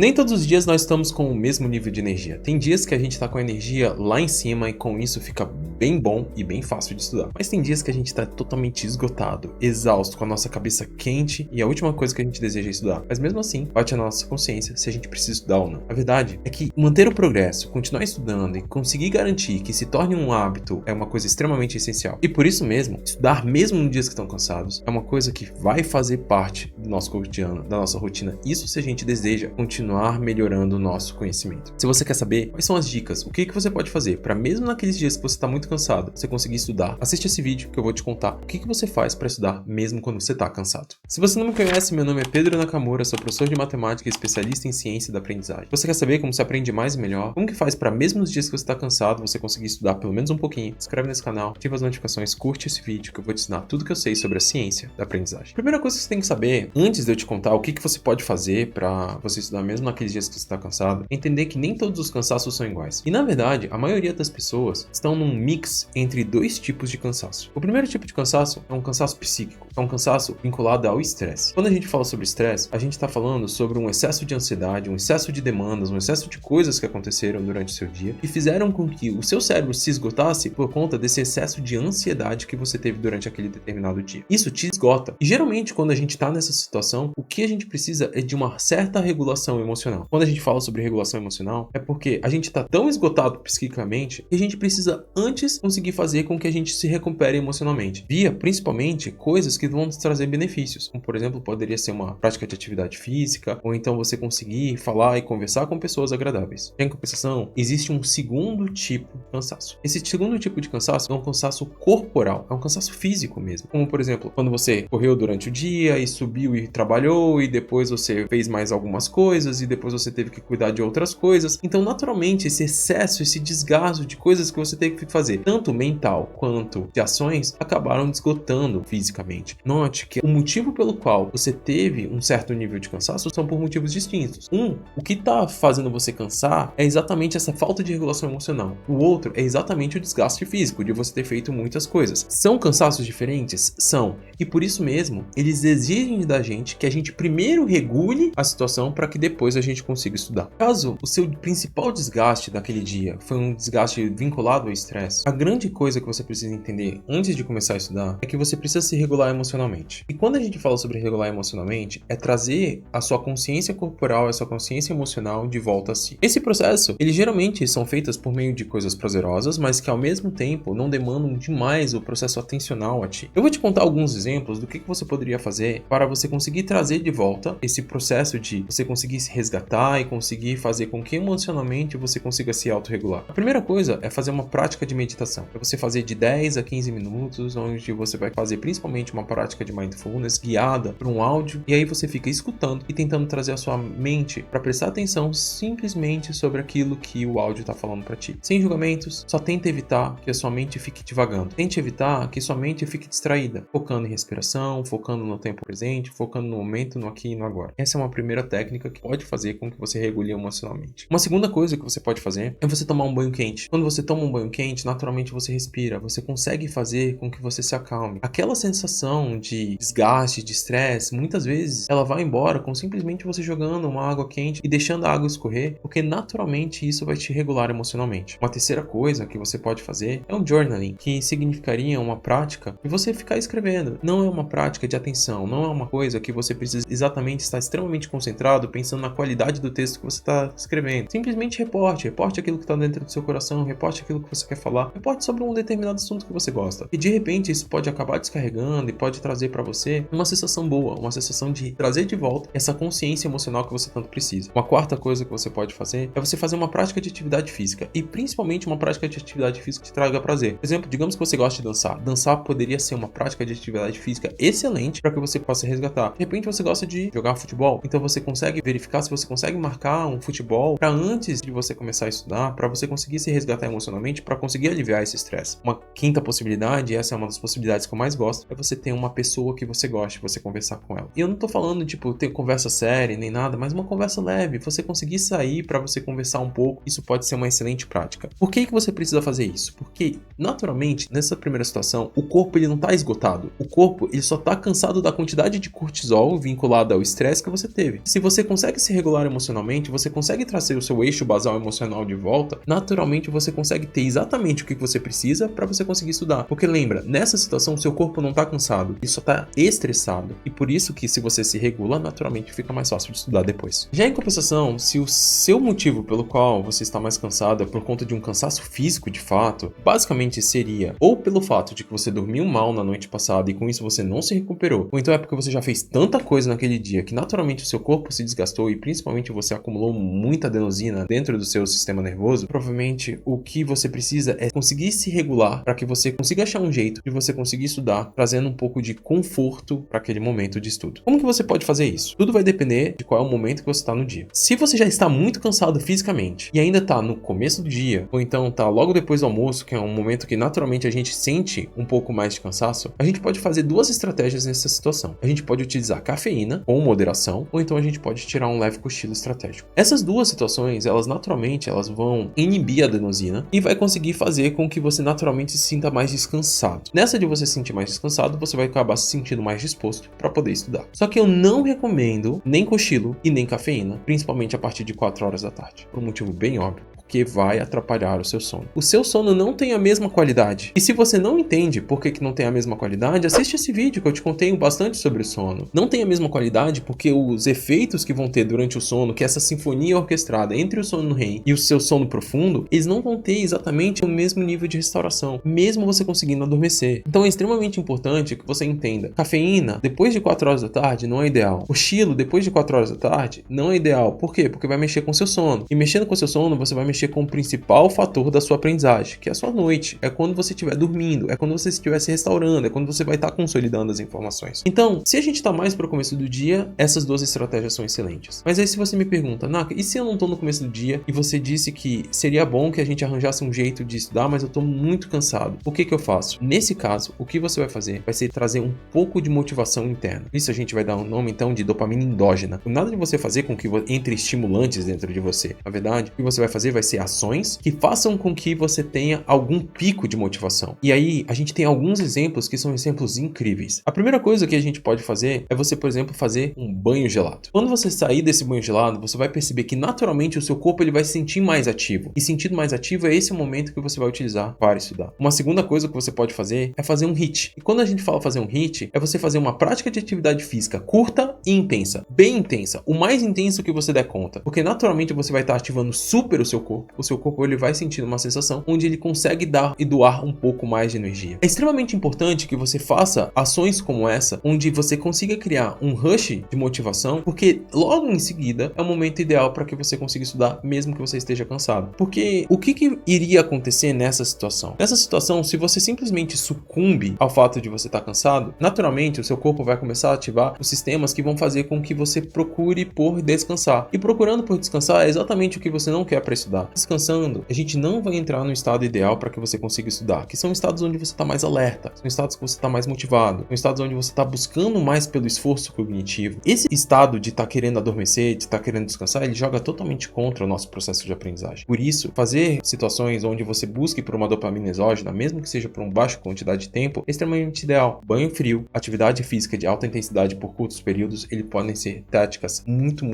Nem todos os dias nós estamos com o mesmo nível de energia. Tem dias que a gente está com a energia lá em cima e com isso fica bem bom e bem fácil de estudar. Mas tem dias que a gente está totalmente esgotado, exausto, com a nossa cabeça quente e a última coisa que a gente deseja é estudar. Mas mesmo assim, bate na nossa consciência se a gente precisa estudar ou não. A verdade é que manter o progresso, continuar estudando e conseguir garantir que se torne um hábito é uma coisa extremamente essencial. E por isso mesmo, estudar mesmo nos dias que estão cansados é uma coisa que vai fazer parte do nosso cotidiano, da nossa rotina. Isso se a gente deseja continuar melhorando o nosso conhecimento. Se você quer saber quais são as dicas, o que você pode fazer para mesmo naqueles dias que você está muito cansado, você conseguir estudar, assiste esse vídeo que eu vou te contar o que você faz para estudar mesmo quando você está cansado. Se você não me conhece, meu nome é Pedro Nakamura, sou professor de matemática e especialista em ciência da aprendizagem. Você quer saber como se aprende mais e melhor? Como que faz para mesmo nos dias que você está cansado, você conseguir estudar pelo menos um pouquinho? Se inscreve nesse canal, ativa as notificações, curte esse vídeo que eu vou te ensinar tudo que eu sei sobre a ciência da aprendizagem. Primeira coisa que você tem que saber, antes de eu te contar o que você pode fazer para você estudar mesmo naqueles dias que você está cansado, é entender que nem todos os cansaços são iguais. E na verdade, a maioria das pessoas estão num mix entre dois tipos de cansaço. O primeiro tipo de cansaço é um cansaço psíquico, é um cansaço vinculado ao estresse. Quando a gente fala sobre estresse, a gente está falando sobre um excesso de ansiedade, um excesso de demandas, um excesso de coisas que aconteceram durante o seu dia e fizeram com que o seu cérebro se esgotasse por conta desse excesso de ansiedade que você teve durante aquele determinado dia. Isso te esgota. E geralmente, quando a gente está nessa situação, o que a gente precisa é de uma certa regulação emocional. Quando a gente fala sobre regulação emocional, é porque a gente está tão esgotado psiquicamente que a gente precisa antes conseguir fazer com que a gente se recupere emocionalmente, via principalmente coisas que vão nos trazer benefícios, como por exemplo, poderia ser uma prática de atividade física, ou então você conseguir falar e conversar com pessoas agradáveis. Em compensação, existe um segundo tipo de cansaço. Esse segundo tipo de cansaço é um cansaço corporal, é um cansaço físico mesmo, como por exemplo, quando você correu durante o dia e subiu e trabalhou e depois você fez mais algumas coisas e depois você teve que cuidar de outras coisas. Então, naturalmente, esse excesso, esse desgaste de coisas que você teve que fazer, tanto mental quanto de ações, acabaram esgotando fisicamente. Note que o motivo pelo qual você teve um certo nível de cansaço são por motivos distintos. O que está fazendo você cansar é exatamente essa falta de regulação emocional. O outro é exatamente o desgaste físico, de você ter feito muitas coisas. São cansaços diferentes? São. E por isso mesmo, eles exigem da gente que a gente primeiro regule a situação para que depois a gente consiga estudar. Caso o seu principal desgaste daquele dia foi um desgaste vinculado ao estresse, a grande coisa que você precisa entender antes de começar a estudar é que você precisa se regular emocionalmente. E quando a gente fala sobre regular emocionalmente, é trazer a sua consciência corporal, a sua consciência emocional de volta a si. Esse processo, eles geralmente são feitos por meio de coisas prazerosas, mas que ao mesmo tempo não demandam demais o processo atencional a ti. Eu vou te contar alguns exemplos do que você poderia fazer para você conseguir trazer de volta esse processo de você conseguir se resgatar e conseguir fazer com que emocionalmente você consiga se autorregular. A primeira coisa é fazer uma prática de meditação. É você fazer de 10 a 15 minutos, onde você vai fazer principalmente uma prática de mindfulness guiada por um áudio, e aí você fica escutando e tentando trazer a sua mente para prestar atenção simplesmente sobre aquilo que o áudio está falando para ti. Sem julgamentos, só tenta evitar que a sua mente fique divagando. Tente evitar que sua mente fique distraída, focando em respiração, focando no tempo presente, focando no momento, no aqui e no agora. Essa é uma primeira técnica que pode fazer com que você regule emocionalmente. Uma segunda coisa que você pode fazer é você tomar um banho quente. Quando você toma um banho quente, naturalmente você respira, você consegue fazer com que você se acalme. Aquela sensação de desgaste, de estresse, muitas vezes ela vai embora com simplesmente você jogando uma água quente e deixando a água escorrer, porque naturalmente isso vai te regular emocionalmente. Uma terceira coisa que você pode fazer é um journaling, que significaria uma prática de você ficar escrevendo. Não é uma prática de atenção, não é uma coisa que você precisa exatamente estar extremamente concentrado pensando na qualidade do texto que você está escrevendo. Simplesmente reporte aquilo que está dentro do seu coração, reporte aquilo que você quer falar, reporte sobre um determinado assunto que você gosta. E de repente isso pode acabar descarregando e pode trazer para você uma sensação boa, uma sensação de trazer de volta essa consciência emocional que você tanto precisa. Uma quarta coisa que você pode fazer é você fazer uma prática de atividade física, e principalmente uma prática de atividade física que te traga prazer. Por exemplo, digamos que você gosta de dançar. Dançar poderia ser uma prática de atividade física excelente para que você possa resgatar. De repente você gosta de jogar futebol, então você consegue verificar se você consegue marcar um futebol para antes de você começar a estudar, para você conseguir se resgatar emocionalmente, para conseguir aliviar esse estresse. Uma quinta possibilidade, e essa é uma das possibilidades que eu mais gosto, é você ter uma pessoa que você goste, você conversar com ela. E eu não tô falando, tipo, ter conversa séria nem nada, mas uma conversa leve, você conseguir sair para você conversar um pouco, isso pode ser uma excelente prática. Por que você precisa fazer isso? Porque, naturalmente, nessa primeira situação, o corpo ele não tá esgotado. O corpo ele só tá cansado da quantidade de cortisol vinculada ao estresse que você teve. Se você consegue se regular emocionalmente, você consegue trazer o seu eixo basal emocional de volta, naturalmente você consegue ter exatamente o que você precisa para você conseguir estudar. Porque lembra, nessa situação o seu corpo não está cansado, ele só está estressado. E por isso que se você se regula, naturalmente fica mais fácil de estudar depois. Já em compensação, se o seu motivo pelo qual você está mais cansado é por conta de um cansaço físico de fato, basicamente seria ou pelo fato de que você dormiu mal na noite passada e com isso você não se recuperou, ou então é porque você já fez tanta coisa naquele dia que naturalmente o seu corpo se desgastou e principalmente você acumulou muita adenosina dentro do seu sistema nervoso, provavelmente o que você precisa é conseguir se regular para que você consiga achar um jeito de você conseguir estudar, trazendo um pouco de conforto para aquele momento de estudo. Como que você pode fazer isso? Tudo vai depender de qual é o momento que você está no dia. Se você já está muito cansado fisicamente e ainda está no começo do dia, ou então está logo depois do almoço, que é um momento que naturalmente a gente sente um pouco mais de cansaço, a gente pode fazer duas estratégias nessa situação. A gente pode utilizar cafeína com moderação, ou então a gente pode tirar um leve cochilo estratégico. Essas duas situações, elas vão inibir a adenosina e vai conseguir fazer com que você naturalmente se sinta mais descansado. Nessa de você se sentir mais descansado, você vai acabar se sentindo mais disposto para poder estudar. Só que eu não recomendo nem cochilo e nem cafeína, principalmente a partir de 4 horas da tarde, por um motivo bem óbvio. Que vai atrapalhar o seu sono. O seu sono não tem a mesma qualidade. E se você não entende por que não tem a mesma qualidade, assiste esse vídeo que eu te contei bastante sobre o sono. Não tem a mesma qualidade porque os efeitos que vão ter durante o sono, que essa sinfonia orquestrada entre o sono REM e o seu sono profundo, eles não vão ter exatamente o mesmo nível de restauração, mesmo você conseguindo adormecer. Então é extremamente importante que você entenda. Cafeína, depois de 4 horas da tarde, não é ideal. Cochilo, depois de 4 horas da tarde, não é ideal. Por quê? Porque vai mexer com o seu sono. E mexendo com o seu sono, você vai mexer com o principal fator da sua aprendizagem, que é a sua noite. É quando você estiver dormindo, é quando você estiver se restaurando, é quando você vai estar consolidando as informações. Então, se a gente está mais para o começo do dia, essas duas estratégias são excelentes. Mas aí se você me pergunta, Naka, e se eu não estou no começo do dia e você disse que seria bom que a gente arranjasse um jeito de estudar, mas eu estou muito cansado, o que eu faço? Nesse caso, o que você vai fazer vai ser trazer um pouco de motivação interna. Isso a gente vai dar um nome então de dopamina endógena. Nada de você fazer com que entre estimulantes dentro de você. Na verdade, o que você vai fazer vai ser ações que façam com que você tenha algum pico de motivação. E aí, a gente tem alguns exemplos que são exemplos incríveis. A primeira coisa que a gente pode fazer é você, por exemplo, fazer um banho gelado. Quando você sair desse banho gelado, você vai perceber que naturalmente o seu corpo ele vai se sentir mais ativo. E sentindo mais ativo é esse o momento que você vai utilizar para estudar. Uma segunda coisa que você pode fazer é fazer um HIIT. E quando a gente fala fazer um HIIT, é você fazer uma prática de atividade física curta e intensa. Bem intensa. O mais intenso que você der conta. Porque naturalmente você vai estar ativando super o seu corpo. O seu corpo ele vai sentindo uma sensação onde ele consegue dar e doar um pouco mais de energia. É extremamente importante que você faça ações como essa, onde você consiga criar um rush de motivação, porque logo em seguida é o momento ideal para que você consiga estudar, mesmo que você esteja cansado. Porque o que iria acontecer nessa situação? Nessa situação, se você simplesmente sucumbe ao fato de você estar cansado, naturalmente o seu corpo vai começar a ativar os sistemas que vão fazer com que você procure por descansar. E procurando por descansar é exatamente o que você não quer para estudar. Descansando, a gente não vai entrar no estado ideal para que você consiga estudar, que são estados onde você está mais alerta, são estados que você está mais motivado, são estados onde você está buscando mais pelo esforço cognitivo. Esse estado de estar querendo adormecer, de estar querendo descansar, ele joga totalmente contra o nosso processo de aprendizagem. Por isso, fazer situações onde você busque por uma dopamina exógena, mesmo que seja por uma baixa quantidade de tempo, é extremamente ideal. Banho frio, atividade física de alta intensidade por curtos períodos, eles podem ser táticas muito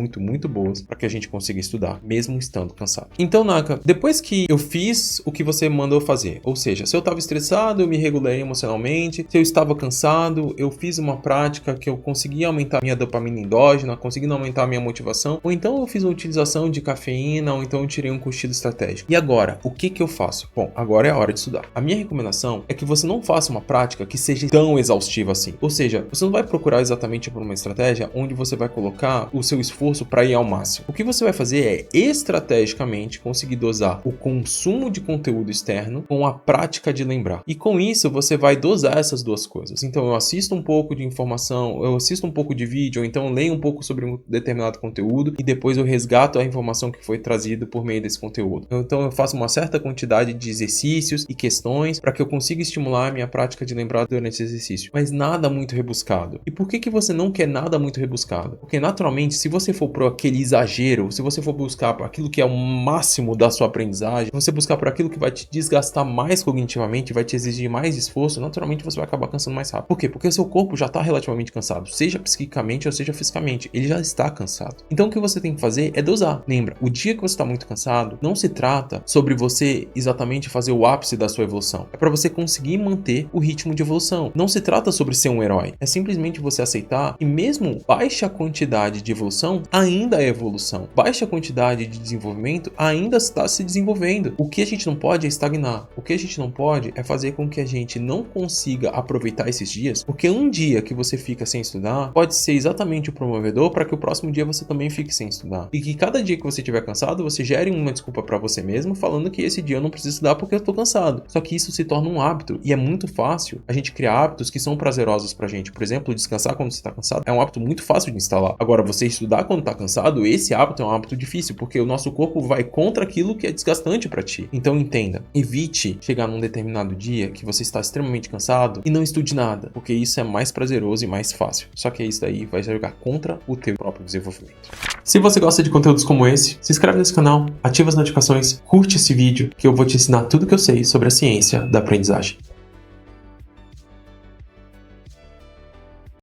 boas para que a gente consiga estudar, mesmo estando cansado. Então, Naka, depois que eu fiz o que você mandou fazer, ou seja, se eu estava estressado, eu me regulei emocionalmente, se eu estava cansado, eu fiz uma prática que eu consegui aumentar minha dopamina endógena, consegui aumentar minha motivação, ou então eu fiz a utilização de cafeína, ou então eu tirei um cochilo estratégico. E agora, o que eu faço? Bom, agora é a hora de estudar. A minha recomendação é que você não faça uma prática que seja tão exaustiva assim. Ou seja, você não vai procurar exatamente por uma estratégia onde você vai colocar o seu esforço para ir ao máximo. O que você vai fazer é estrategicamente conseguir dosar o consumo de conteúdo externo com a prática de lembrar. E com isso você vai dosar essas duas coisas. Então eu assisto um pouco de informação, eu assisto um pouco de vídeo, ou então eu leio um pouco sobre um determinado conteúdo e depois eu resgato a informação que foi trazida por meio desse conteúdo. Então eu faço uma certa quantidade de exercícios e questões para que eu consiga estimular a minha prática de lembrar durante esse exercício. Mas nada muito rebuscado. E por que você não quer nada muito rebuscado? Porque naturalmente, se você for por aquele exagero, se você for buscar aquilo que é o máximo máximo da sua aprendizagem, você buscar por aquilo que vai te desgastar mais cognitivamente, vai te exigir mais esforço, naturalmente você vai acabar cansando mais rápido. Por quê? Porque o seu corpo já está relativamente cansado, seja psiquicamente ou seja fisicamente, ele já está cansado. Então o que você tem que fazer é dosar. Lembra, o dia que você está muito cansado, não se trata sobre você exatamente fazer o ápice da sua evolução. É para você conseguir manter o ritmo de evolução. Não se trata sobre ser um herói. É simplesmente você aceitar que mesmo baixa quantidade de evolução ainda é evolução. Baixa quantidade de desenvolvimento ainda está se desenvolvendo. O que a gente não pode é estagnar. O que a gente não pode é fazer com que a gente não consiga aproveitar esses dias, porque um dia que você fica sem estudar pode ser exatamente o promovedor para que o próximo dia você também fique sem estudar. E que cada dia que você estiver cansado, você gere uma desculpa para você mesmo, falando que esse dia eu não preciso estudar porque eu tô cansado. Só que isso se torna um hábito e é muito fácil a gente criar hábitos que são prazerosos pra gente. Por exemplo, descansar quando você tá cansado é um hábito muito fácil de instalar. Agora, você estudar quando tá cansado, esse hábito é um hábito difícil, porque o nosso corpo vai contra aquilo que é desgastante pra ti. Então entenda, evite chegar num determinado dia que você está extremamente cansado e não estude nada, porque isso é mais prazeroso e mais fácil. Só que isso daí vai jogar contra o teu próprio desenvolvimento. Se você gosta de conteúdos como esse, se inscreve nesse canal, ativa as notificações, curte esse vídeo que eu vou te ensinar tudo que eu sei sobre a ciência da aprendizagem.